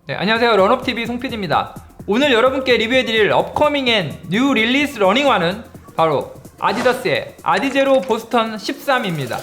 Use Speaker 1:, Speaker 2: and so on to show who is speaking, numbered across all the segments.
Speaker 1: 네, 안녕하세요. 런업TV 송PD입니다. 오늘 여러분께 리뷰해드릴 업커밍 앤 뉴 릴리스 러닝화는 바로 아디다스의 아디제로 보스턴 13입니다.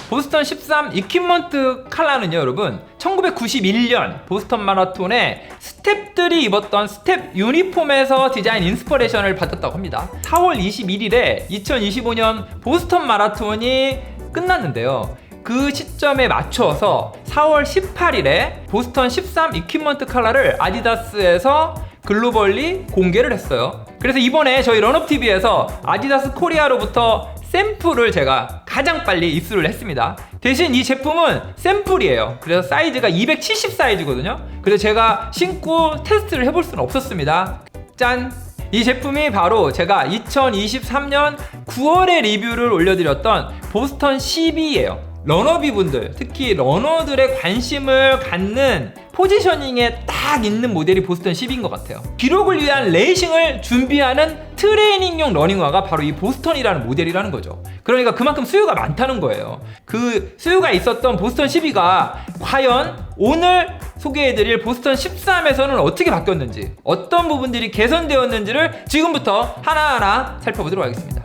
Speaker 1: 보스턴 13 이퀴먼트 컬러는요, 여러분 1991년 보스턴 마라톤에 스텝들이 입었던 스텝 유니폼에서 디자인 인스퍼레이션을 받았다고 합니다. 4월 21일에 2025년 보스턴 마라톤이 끝났는데요, 그 시점에 맞춰서 4월 18일에 보스턴 13 이퀴먼트 컬러를 아디다스에서 글로벌리 공개를 했어요. 그래서 이번에 저희 런업TV에서 아디다스 코리아로부터 샘플을 제가 가장 빨리 입수를 했습니다. 대신 이 제품은 샘플이에요. 그래서 사이즈가 270 사이즈거든요. 그래서 제가 신고 테스트를 해볼 수는 없었습니다. 짠! 이 제품이 바로 제가 2023년 9월에 리뷰를 올려드렸던 보스턴 12예요. 러너비 분들, 특히 러너들의 관심을 갖는 포지셔닝에 딱 있는 모델이 보스턴 10인 것 같아요. 기록을 위한 레이싱을 준비하는 트레이닝용 러닝화가 바로 이 보스턴이라는 모델이라는 거죠. 그러니까 그만큼 수요가 많다는 거예요. 그 수요가 있었던 보스턴 12가 과연 오늘 소개해드릴 보스턴 13에서는 어떻게 바뀌었는지, 어떤 부분들이 개선되었는지를 지금부터 하나하나 살펴보도록 하겠습니다.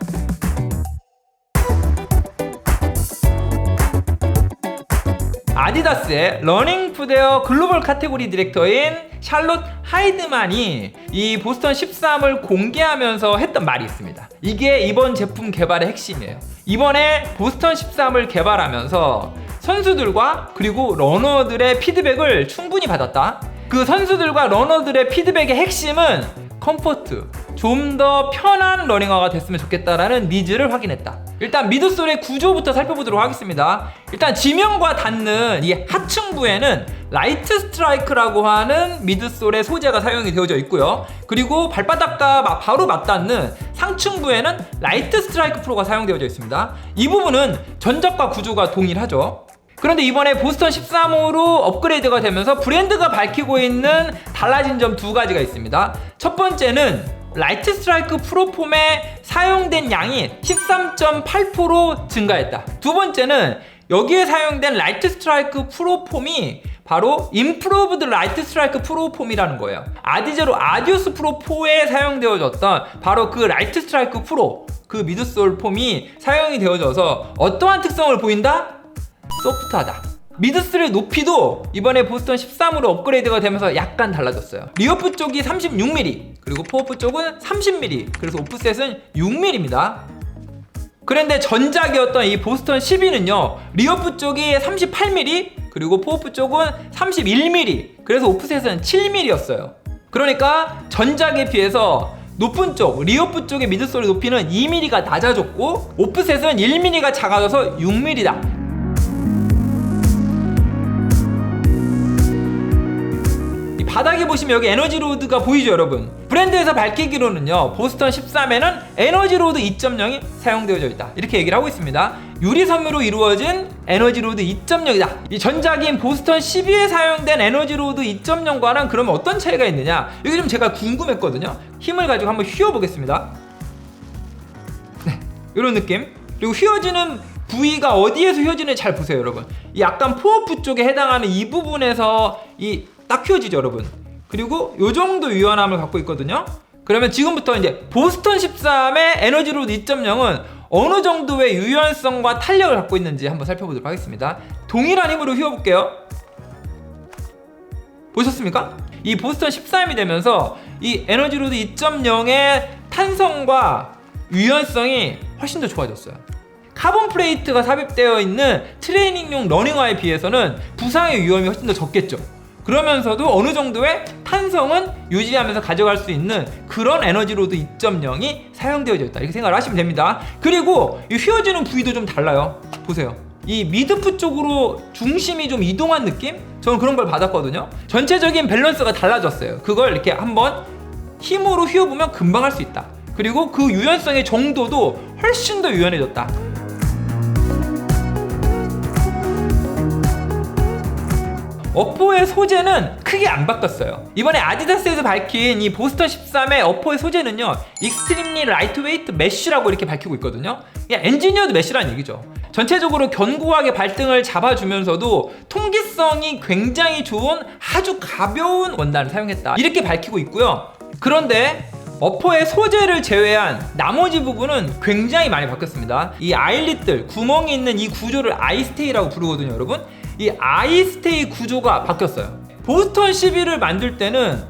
Speaker 1: 아디다스의 러닝 푸드웨어 글로벌 카테고리 디렉터인 샬롯 하이드만이 이 보스턴 13을 공개하면서 했던 말이 있습니다. 이게 이번 제품 개발의 핵심이에요. 이번에 보스턴 13을 개발하면서 선수들과 그리고 러너들의 피드백을 충분히 받았다. 그 선수들과 러너들의 피드백의 핵심은 컴포트, 좀 더 편한 러닝화가 됐으면 좋겠다라는 니즈를 확인했다. 일단 미드솔의 구조부터 살펴보도록 하겠습니다. 일단 지면과 닿는 이 하층부에는 라이트 스트라이크라고 하는 미드솔의 소재가 사용이 되어져 있고요. 그리고 발바닥과 바로 맞닿는 상층부에는 라이트 스트라이크 프로가 사용되어져 있습니다. 이 부분은 전작과 구조가 동일하죠. 그런데 이번에 보스턴 13호로 업그레이드가 되면서 브랜드가 밝히고 있는 달라진 점 두 가지가 있습니다. 첫 번째는 라이트 스트라이크 프로폼에 사용된 양이 13.8% 증가했다. 두 번째는 여기에 사용된 라이트 스트라이크 프로폼이 바로 임프로브드 라이트 스트라이크 프로폼이라는 거예요. 아디제로 아디오스 프로 4에 사용되어졌던 바로 그 라이트 스트라이크 프로, 그 미드솔 폼이 사용이 되어져서 어떠한 특성을 보인다? 소프트하다. 미드솔의 높이도 이번에 보스턴 13으로 업그레이드가 되면서 약간 달라졌어요. 리어프 쪽이 36mm, 그리고 포어프 쪽은 30mm, 그래서 오프셋은 6mm입니다. 그런데 전작이었던 이 보스턴 12는요, 리어프 쪽이 38mm, 그리고 포어프 쪽은 31mm, 그래서 오프셋은 7mm였어요. 그러니까 전작에 비해서 높은 쪽, 리어프 쪽의 미드솔의 높이는 2mm가 낮아졌고 오프셋은 1mm가 작아져서 6mm다. 바닥에 보시면 여기 에너지 로드가 보이죠, 여러분? 브랜드에서 밝히기로는요, 보스턴 13에는 에너지 로드 2.0이 사용되어져 있다, 이렇게 얘기를 하고 있습니다. 유리 섬유로 이루어진 에너지 로드 2.0이다. 이 전작인 보스턴 12에 사용된 에너지 로드 2.0과는 그러면 어떤 차이가 있느냐, 이게 좀 제가 궁금했거든요. 힘을 가지고 한번 휘어보겠습니다. 네, 이런 느낌. 그리고 휘어지는 부위가 어디에서 휘어지는지 잘 보세요, 여러분. 이 약간 포어프 쪽에 해당하는 이 부분에서 딱 휘어지죠, 여러분. 그리고 요 정도 유연함을 갖고 있거든요. 그러면 지금부터 이제 보스턴 13의 에너지 로드 2.0은 어느 정도의 유연성과 탄력을 갖고 있는지 한번 살펴보도록 하겠습니다. 동일한 힘으로 휘어볼게요. 보셨습니까? 이 보스턴 13이 되면서 이 에너지 로드 2.0의 탄성과 유연성이 훨씬 더 좋아졌어요. 카본 플레이트가 삽입되어 있는 트레이닝용 러닝화에 비해서는 부상의 위험이 훨씬 더 적겠죠. 그러면서도 어느 정도의 탄성은 유지하면서 가져갈 수 있는 그런 에너지 로드 2.0이 사용되어져 있다, 이렇게 생각을 하시면 됩니다. 그리고 이 휘어지는 부위도 좀 달라요. 보세요. 이 미드풋 쪽으로 중심이 좀 이동한 느낌? 저는 그런 걸 받았거든요. 전체적인 밸런스가 달라졌어요. 그걸 이렇게 한번 힘으로 휘어보면 금방 할 수 있다. 그리고 그 유연성의 정도도 훨씬 더 유연해졌다. 어포의 소재는 크게 안 바뀌었어요. 이번에 아디다스에서 밝힌 이 보스턴 13의 어포의 소재는요, 익스트림리 라이트웨이트 메쉬라고 이렇게 밝히고 있거든요. 그냥 엔지니어드 메쉬라는 얘기죠. 전체적으로 견고하게 발등을 잡아주면서도 통기성이 굉장히 좋은 아주 가벼운 원단을 사용했다, 이렇게 밝히고 있고요. 그런데 어퍼의 소재를 제외한 나머지 부분은 굉장히 많이 바뀌었습니다. 이 아일릿들, 구멍이 있는 이 구조를 아이스테이라고 부르거든요, 여러분. 이 아이스테이 구조가 바뀌었어요. 보스턴 11을 만들 때는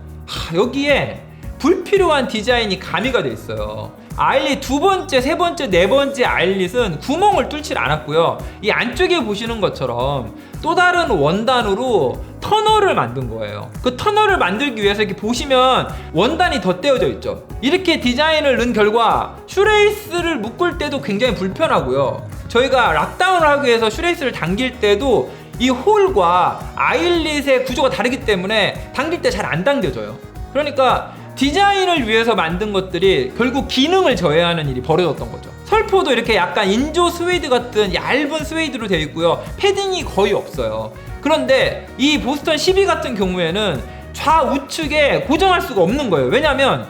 Speaker 1: 여기에 불필요한 디자인이 가미가 돼 있어요. 아일릿 두 번째, 세 번째, 네 번째 아일릿은 구멍을 뚫지 않았고요. 이 안쪽에 보시는 것처럼 또 다른 원단으로 터널을 만든 거예요. 그 터널을 만들기 위해서 이렇게 보시면 원단이 덧대어져 있죠. 이렇게 디자인을 넣은 결과 슈레이스를 묶을 때도 굉장히 불편하고요. 저희가 락다운을 하기 위해서 슈레이스를 당길 때도 이 홀과 아일릿의 구조가 다르기 때문에 당길 때 잘 안 당겨져요. 그러니까 디자인을 위해서 만든 것들이 결국 기능을 저해하는 일이 벌어졌던 거죠. 설포도 이렇게 약간 인조 스웨이드 같은 얇은 스웨이드로 되어 있고요. 패딩이 거의 없어요. 그런데 이 보스턴 12 같은 경우에는 좌우측에 고정할 수가 없는 거예요. 왜냐면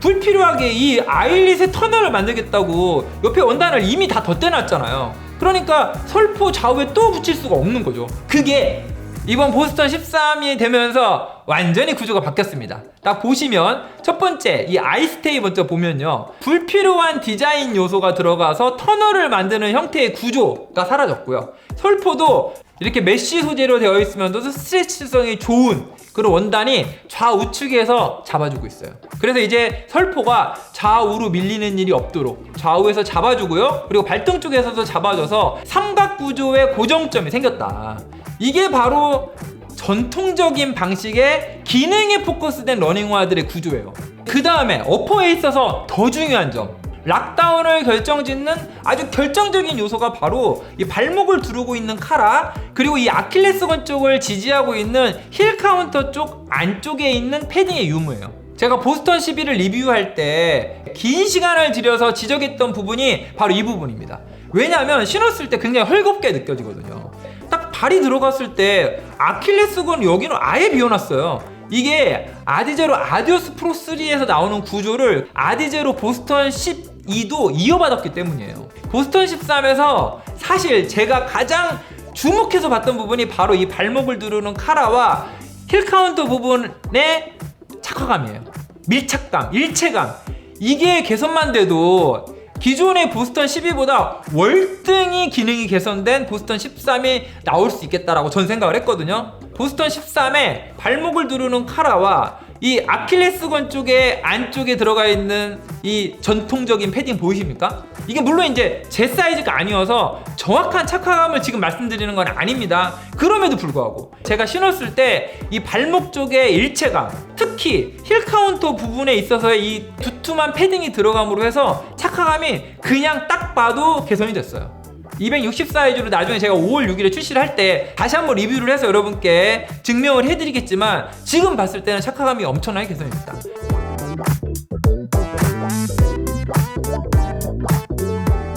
Speaker 1: 불필요하게 이 아일릿의 터널을 만들겠다고 옆에 원단을 이미 다 덧대놨잖아요. 그러니까 설포 좌우에 또 붙일 수가 없는 거죠. 그게 이번 보스턴 13이 되면서 완전히 구조가 바뀌었습니다. 딱 보시면 첫 번째 이 아이스테이 먼저 보면요, 불필요한 디자인 요소가 들어가서 터널을 만드는 형태의 구조가 사라졌고요. 설포도 이렇게 메쉬 소재로 되어 있으면서도 스트레치성이 좋은 그런 원단이 좌우측에서 잡아주고 있어요. 그래서 이제 설포가 좌우로 밀리는 일이 없도록 좌우에서 잡아주고요, 그리고 발등 쪽에서도 잡아줘서 삼각 구조의 고정점이 생겼다. 이게 바로 전통적인 방식의 기능에 포커스된 러닝화들의 구조예요. 그 다음에 어퍼에 있어서 더 중요한 점, 락다운을 결정짓는 아주 결정적인 요소가 바로 이 발목을 두르고 있는 카라, 그리고 이 아킬레스건 쪽을 지지하고 있는 힐 카운터 쪽 안쪽에 있는 패딩의 유무예요. 제가 보스턴 11을 리뷰할 때 긴 시간을 들여서 지적했던 부분이 바로 이 부분입니다. 왜냐하면 신었을 때 굉장히 헐겁게 느껴지거든요. 딱 발이 들어갔을 때 아킬레스건 여기는 아예 비워놨어요. 이게 아디제로 아디오스 프로 3에서 나오는 구조를 아디제로 보스턴 12도 이어받았기 때문이에요. 보스턴 13에서 사실 제가 가장 주목해서 봤던 부분이 바로 이 발목을 두르는 카라와 힐 카운터 부분의 착화감이에요. 밀착감, 일체감. 이게 개선만 돼도 기존의 보스턴 12보다 월등히 기능이 개선된 보스턴 13이 나올 수 있겠다라고 전 생각을 했거든요. 보스턴 13에 발목을 두르는 카라와 이 아킬레스건 쪽에 안쪽에 들어가 있는 이 전통적인 패딩 보이십니까? 이게 물론 이제 제 사이즈가 아니어서 정확한 착화감을 지금 말씀드리는 건 아닙니다. 그럼에도 불구하고 제가 신었을 때 이 발목 쪽의 일체감, 특히 힐 카운터 부분에 있어서의 이 두툼한 패딩이 들어감으로 해서 착화감이 그냥 딱 봐도 개선이 됐어요. 260 사이즈로 나중에 제가 5월 6일에 출시를 할 때 다시 한번 리뷰를 해서 여러분께 증명을 해드리겠지만 지금 봤을 때는 착화감이 엄청나게 개선이 됐다.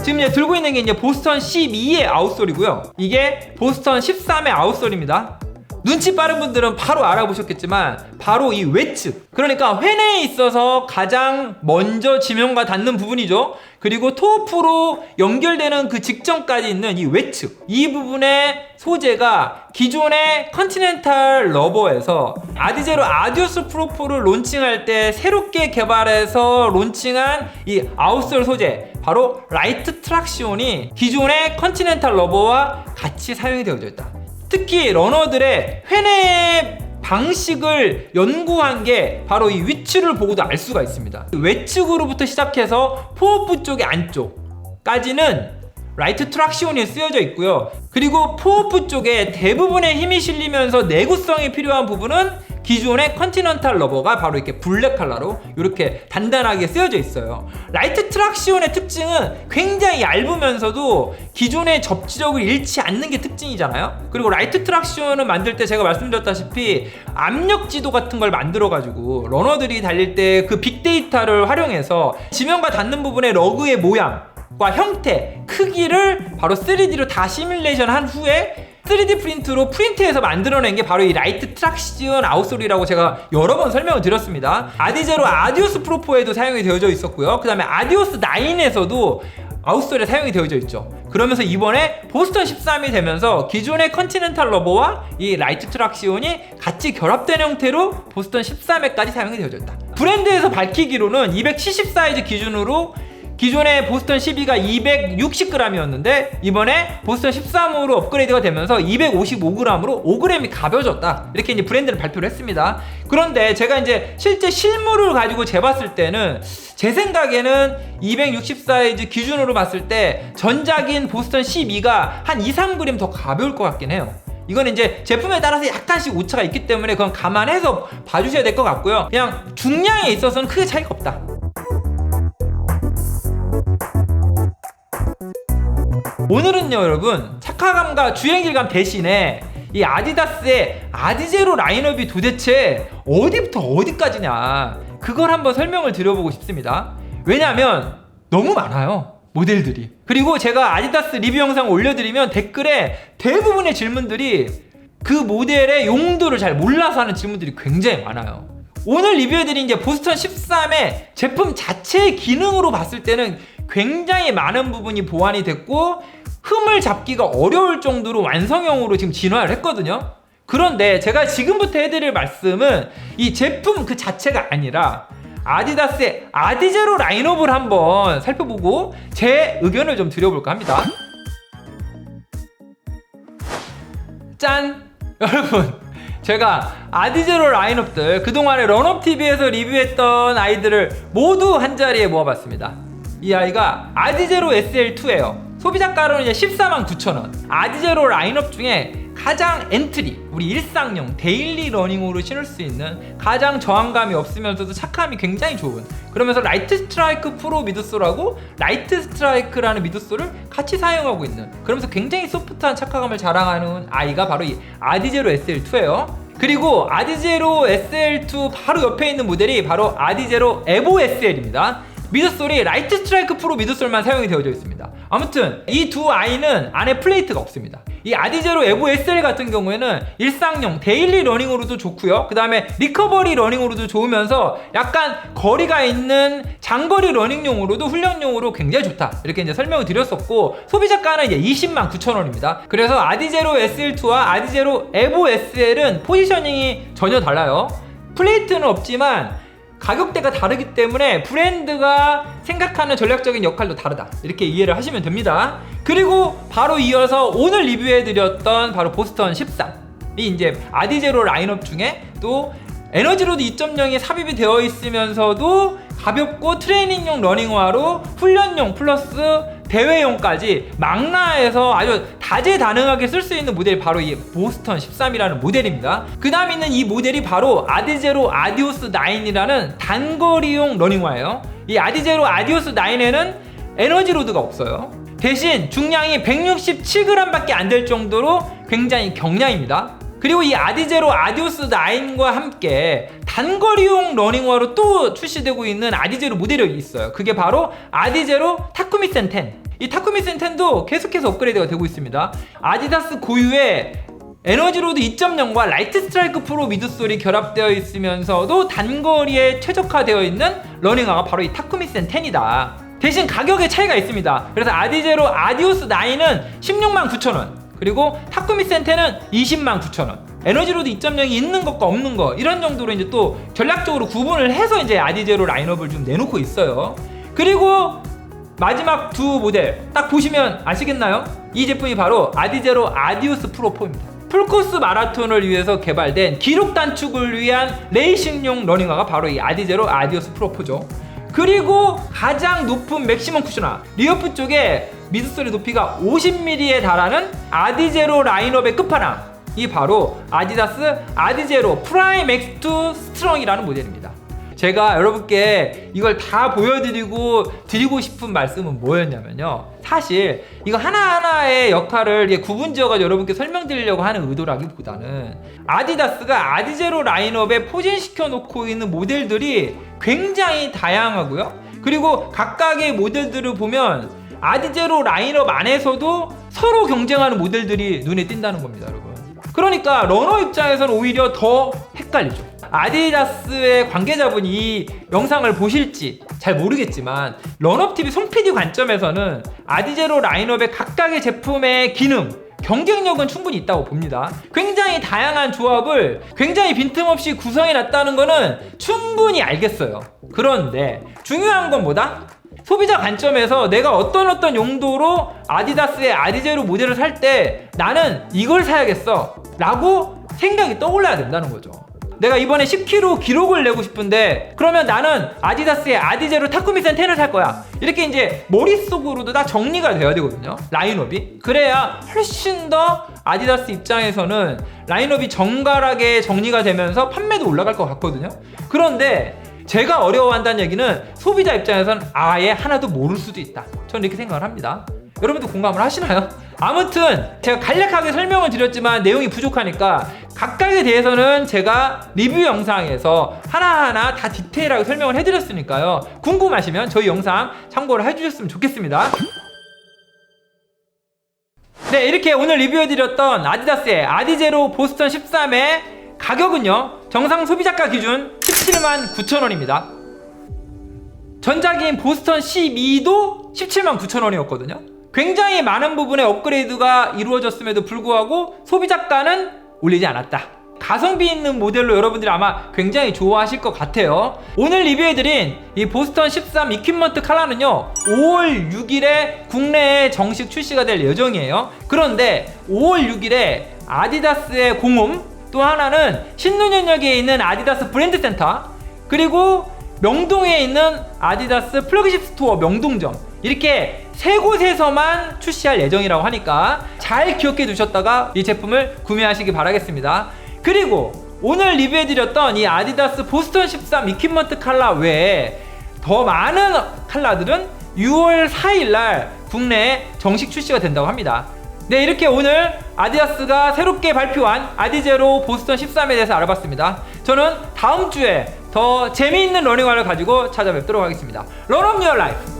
Speaker 1: 지금 이제 들고 있는 게 이제 보스턴 12의 아웃솔이고요. 이게 보스턴 13의 아웃솔입니다. 눈치 빠른 분들은 바로 알아보셨겠지만 바로 이 외측, 그러니까 회내에 있어서 가장 먼저 지면과 닿는 부분이죠. 그리고 토프로 연결되는 그 직전까지 있는 이 외측, 이 부분의 소재가 기존의 컨티넨탈 러버에서 아디제로 아디오스 프로4를 론칭할 때 새롭게 개발해서 론칭한 이 아웃솔 소재, 바로 라이트 트락시온이 기존의 컨티넨탈 러버와 같이 사용이 되어져 있다. 특히 러너들의 회내 방식을 연구한 게 바로 이 위치를 보고도 알 수가 있습니다. 외측으로부터 시작해서 포어프 쪽의 안쪽까지는 라이트 트락시온이 쓰여져 있고요. 그리고 포어프 쪽에 대부분의 힘이 실리면서 내구성이 필요한 부분은 기존의 컨티넨탈 러버가 바로 이렇게 블랙 컬러로 이렇게 단단하게 쓰여져 있어요. 라이트 트락시온의 특징은 굉장히 얇으면서도 기존의 접지력을 잃지 않는 게 특징이잖아요. 그리고 라이트 트락시온을 만들 때 제가 말씀드렸다시피 압력 지도 같은 걸 만들어 가지고 러너들이 달릴 때 그 빅데이터를 활용해서 지면과 닿는 부분의 러그의 모양 과 형태, 크기를 바로 3D로 다 시뮬레이션 한 후에 3D 프린트로 프린트해서 만들어낸 게 바로 이 라이트 트랙션 아웃솔이라고 제가 여러 번 설명을 드렸습니다. 아디제로 아디오스 프로4에도 사용이 되어져 있었고요. 그 다음에 아디오스 9에서도 아웃솔에 사용이 되어져 있죠. 그러면서 이번에 보스턴 13이 되면서 기존의 컨티넨탈 러버와 이 라이트 트랙션이 같이 결합된 형태로 보스턴 13에까지 사용이 되어져 있다. 브랜드에서 밝히기로는 270 사이즈 기준으로 기존의 보스턴 12가 260g이었는데 이번에 보스턴 13으로 업그레이드가 되면서 255g으로 5g이 가벼워졌다. 이렇게 이제 브랜드는 발표를 했습니다. 그런데 제가 이제 실제 실물을 가지고 재봤을 때는 제 생각에는 260 사이즈 기준으로 봤을 때 전작인 보스턴 12가 한 2-3g 더 가벼울 것 같긴 해요. 이건 이제 제품에 따라서 약간씩 오차가 있기 때문에 그건 감안해서 봐주셔야 될 것 같고요. 그냥 중량에 있어서는 크게 차이가 없다. 오늘은요 여러분, 착화감과 주행질감 대신에 이 아디다스의 아디제로 라인업이 도대체 어디부터 어디까지냐, 그걸 한번 설명을 드려보고 싶습니다. 왜냐면 너무 많아요, 모델들이. 그리고 제가 아디다스 리뷰 영상 올려드리면 댓글에 대부분의 질문들이 그 모델의 용도를 잘 몰라서 하는 질문들이 굉장히 많아요. 오늘 리뷰해드린 게 보스턴 13의 제품 자체의 기능으로 봤을 때는 굉장히 많은 부분이 보완이 됐고 흠을 잡기가 어려울 정도로 완성형으로 지금 진화를 했거든요. 그런데 제가 지금부터 해드릴 말씀은 이 제품 그 자체가 아니라 아디다스의 아디제로 라인업을 한번 살펴보고 제 의견을 좀 드려볼까 합니다. 짠! 여러분, 제가 아디제로 라인업들 그동안에 런업TV에서 리뷰했던 아이들을 모두 한자리에 모아봤습니다. 이 아이가 아디제로 SL2예요. 소비자가로는 이제 149,000원. 아디제로 라인업 중에 가장 엔트리, 우리 일상용 데일리 러닝으로 신을 수 있는 가장 저항감이 없으면서도 착함이 굉장히 좋은, 그러면서 라이트 스트라이크 프로 미드솔하고 라이트 스트라이크라는 미드솔을 같이 사용하고 있는, 그러면서 굉장히 소프트한 착화감을 자랑하는 아이가 바로 이 아디제로 SL2예요. 그리고 아디제로 SL2 바로 옆에 있는 모델이 바로 아디제로 에보 SL입니다. 미드솔이 라이트 스트라이크 프로 미드솔만 사용이 되어져 있습니다. 아무튼 이 두 아이는 안에 플레이트가 없습니다. 이 아디제로 에보 SL 같은 경우에는 일상용 데일리 러닝으로도 좋고요, 그 다음에 리커버리 러닝으로도 좋으면서 약간 거리가 있는 장거리 러닝용으로도 훈련용으로 굉장히 좋다, 이렇게 이제 설명을 드렸었고, 소비자가는 이제 209,000원입니다. 그래서 아디제로 SL2와 아디제로 에보 SL은 포지셔닝이 전혀 달라요. 플레이트는 없지만 가격대가 다르기 때문에 브랜드가 생각하는 전략적인 역할도 다르다, 이렇게 이해를 하시면 됩니다. 그리고 바로 이어서 오늘 리뷰해드렸던 바로 보스턴 13이 이제 아디제로 라인업 중에 또 에너지로드 2.0이 삽입이 되어 있으면서도 가볍고 트레이닝용 러닝화로 훈련용 플러스 대회용까지 망라해서 아주 다재다능하게 쓸 수 있는 모델이 바로 이 보스턴 13이라는 모델입니다. 그 다음 있는 이 모델이 바로 아디제로 아디오스 9이라는 단거리용 러닝화예요. 이 아디제로 아디오스 9에는 에너지 로드가 없어요. 대신 중량이 167g 밖에 안 될 정도로 굉장히 경량입니다. 그리고 이 아디제로 아디오스 9과 함께 단거리용 러닝화로 또 출시되고 있는 아디제로 모델이 있어요. 그게 바로 아디제로 타쿠미센 10. 이 타쿠미센 10도 계속해서 업그레이드가 되고 있습니다. 아디다스 고유의 에너지로드 2.0과 라이트 스트라이크 프로 미드솔이 결합되어 있으면서도 단거리에 최적화되어 있는 러닝화가 바로 이 타쿠미센 10이다. 대신 가격의 차이가 있습니다. 그래서 아디제로 아디오스 9은 169,000원, 그리고 타쿠미센 10은 209,000원. 에너지로드 2.0이 있는 것과 없는 것, 이런 정도로 이제 또 전략적으로 구분을 해서 이제 아디제로 라인업을 좀 내놓고 있어요. 그리고 마지막 두 모델 딱 보시면 아시겠나요? 이 제품이 바로 아디제로 아디오스 프로 4입니다. 풀코스 마라톤을 위해서 개발된 기록 단축을 위한 레이싱용 러닝화가 바로 이 아디제로 아디오스 프로 4죠. 그리고 가장 높은 맥시멈 쿠션화, 리어프 쪽에 미드솔의 높이가 50mm에 달하는 아디제로 라인업의 끝판왕, 이 바로 아디다스 아디제로 프라임 X2 스트롱이라는 모델입니다. 제가 여러분께 이걸 다 드리고 싶은 말씀은 뭐였냐면요, 사실 이거 하나하나의 역할을 구분지어가지고 여러분께 설명드리려고 하는 의도라기보다는 아디다스가 아디제로 라인업에 포진시켜 놓고 있는 모델들이 굉장히 다양하고요, 그리고 각각의 모델들을 보면 아디제로 라인업 안에서도 서로 경쟁하는 모델들이 눈에 띈다는 겁니다, 여러분. 그러니까 러너 입장에서는 오히려 더 헷갈리죠. 아디다스의 관계자분이 이 영상을 보실지 잘 모르겠지만 런업TV 송PD 관점에서는 아디제로 라인업의 각각의 제품의 기능, 경쟁력은 충분히 있다고 봅니다. 굉장히 다양한 조합을 굉장히 빈틈없이 구성해놨다는 거는 충분히 알겠어요. 그런데 중요한 건 뭐다? 소비자 관점에서 내가 어떤 용도로 아디다스의 아디제로 모델을 살 때 나는 이걸 사야겠어 라고 생각이 떠올라야 된다는 거죠. 내가 이번에 10kg 기록을 내고 싶은데 그러면 나는 아디다스의 아디제로 타쿠미센 10을 살 거야. 이렇게 이제 머릿속으로도 다 정리가 돼야 되거든요, 라인업이. 그래야 훨씬 더 아디다스 입장에서는 라인업이 정갈하게 정리가 되면서 판매도 올라갈 것 같거든요. 그런데 제가 어려워한다는 얘기는 소비자 입장에서는 아예 하나도 모를 수도 있다, 저는 이렇게 생각을 합니다. 여러분도 공감을 하시나요? 아무튼 제가 간략하게 설명을 드렸지만 내용이 부족하니까 각각에 대해서는 제가 리뷰 영상에서 하나하나 다 디테일하게 설명을 해드렸으니까요, 궁금하시면 저희 영상 참고를 해주셨으면 좋겠습니다. 네, 이렇게 오늘 리뷰해드렸던 아디다스의 아디제로 보스턴 13의 가격은요, 정상 소비자가 기준 179,000원입니다. 전작인 보스턴 12도 179,000원이었거든요. 굉장히 많은 부분의 업그레이드가 이루어졌음에도 불구하고 소비자가는 올리지 않았다. 가성비 있는 모델로 여러분들이 아마 굉장히 좋아하실 것 같아요. 오늘 리뷰해드린 이 보스턴 13 이퀴먼트 칼라는요, 5월 6일에 국내에 정식 출시가 될 예정이에요. 그런데 5월 6일에 아디다스의 공홈, 또 하나는 신논현역에 있는 아디다스 브랜드 센터, 그리고 명동에 있는 아디다스 플래그십 스토어 명동점, 이렇게 세 곳에서만 출시할 예정이라고 하니까 잘 기억해 두셨다가 이 제품을 구매하시기 바라겠습니다. 그리고 오늘 리뷰해드렸던 이 아디다스 보스턴 13 이퀴먼트 칼라 외에 더 많은 칼라들은 6월 4일날 국내에 정식 출시가 된다고 합니다. 네, 이렇게 오늘 아디다스가 새롭게 발표한 아디제로 보스턴 13에 대해서 알아봤습니다. 저는 다음 주에 더 재미있는 러닝화를 가지고 찾아뵙도록 하겠습니다. 런업 유어 라이프.